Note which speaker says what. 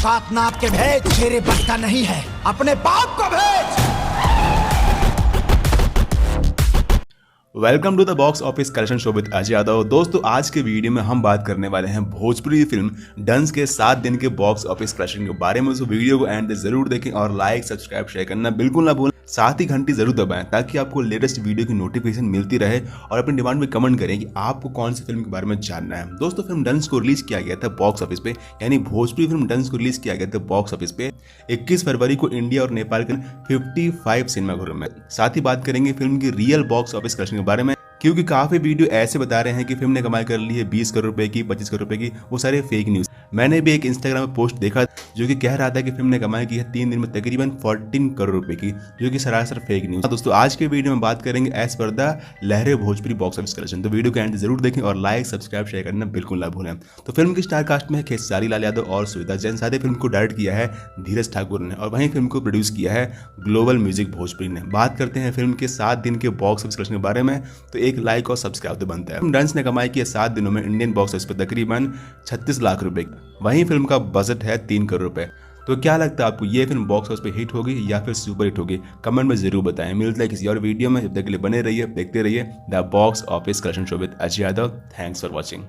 Speaker 1: औकात नाप के भेज, तेरे बस का नहीं है, अपने बाप को भेज।
Speaker 2: Welcome to the box office collection show with Ajay Yadav. दोस्तों आज के वीडियो में हम बात करने वाले हैं भोजपुरी फिल्म डंस के 7 दिन के बॉक्स ऑफिस कलेक्शन के बारे में। तो वीडियो को एंड तक जरूर देखें और लाइक सब्सक्राइब शेयर करना बिल्कुल ना भूलें। साथ ही घंटी जरूर दबाएं ताकि आपको लेटेस्ट वीडियो की नोटिफिकेशन मिलती रहे और अपनी डिमांड में कमेंट करें कि आपको कौन सी फिल्म के बारे में जानना है। दोस्तों फिल्म डंस को रिलीज किया गया था बॉक्स ऑफिस पे, यानी भोजपुरी फिल्म डंस को रिलीज किया गया था बॉक्स ऑफिस पे 21 फरवरी को इंडिया और नेपाल के 55 सिनेमाघरों में। साथ ही बात करेंगे फिल्म की रियल बॉक्स ऑफिस कलेक्शन के बारे में, क्योंकि काफी वीडियो ऐसे बता रहे हैं कि फिल्म ने कमाई कर ली है 20 करोड़ रुपए की, 25 करोड़ रुपए की। वो सारे फेक न्यूज। मैंने भी एक इंस्टाग्राम पे पोस्ट देखा जो कि कह रहा था कि फिल्म ने कमाई की है 3 दिन में तकरीबन 14 करोड़ रुपए की, जो कि सरासर फेक न्यूज। दोस्तों आज के वीडियो में बात करेंगे एज पर द लहरे भोजपुरी बॉक्स ऑफिस कलेक्शन। तो वीडियो को एंड जरूर देखें और लाइक सब्सक्राइब शेयर करना बिल्कुल ना भूलें। तो फिल्म की स्टार कास्ट में है खेसारी लाल यादव और श्वेता जैन। साथ ही फिल्म को डायरेक्ट किया है धीरज ठाकुर ने और वहीं फिल्म को प्रोड्यूस किया है ग्लोबल म्यूजिक भोजपुरी ने। बात करते हैं फिल्म के 7 दिन के बॉक्स ऑफिस कलेक्शन के बारे में, तो एक लाइक और सब्सक्राइब तो बनता है। डंस ने कमाई की है 7 दिनों में इंडियन बॉक्स ऑफिस पर तकरीबन 36 लाख रुपए। वहीं फिल्म का बजट है 3 करोड़ रुपए। तो क्या लगता है आपको, ये फिल्म बॉक्स ऑफिस पे हिट होगी या फिर सुपर हिट होगी? कमेंट में जरूर बताएं। मिलता है किसी और वीडियो में, जब तक के लिए बने रहिए, देखते रहिए the box office collection show with Ajay Yadav. Thanks for watching.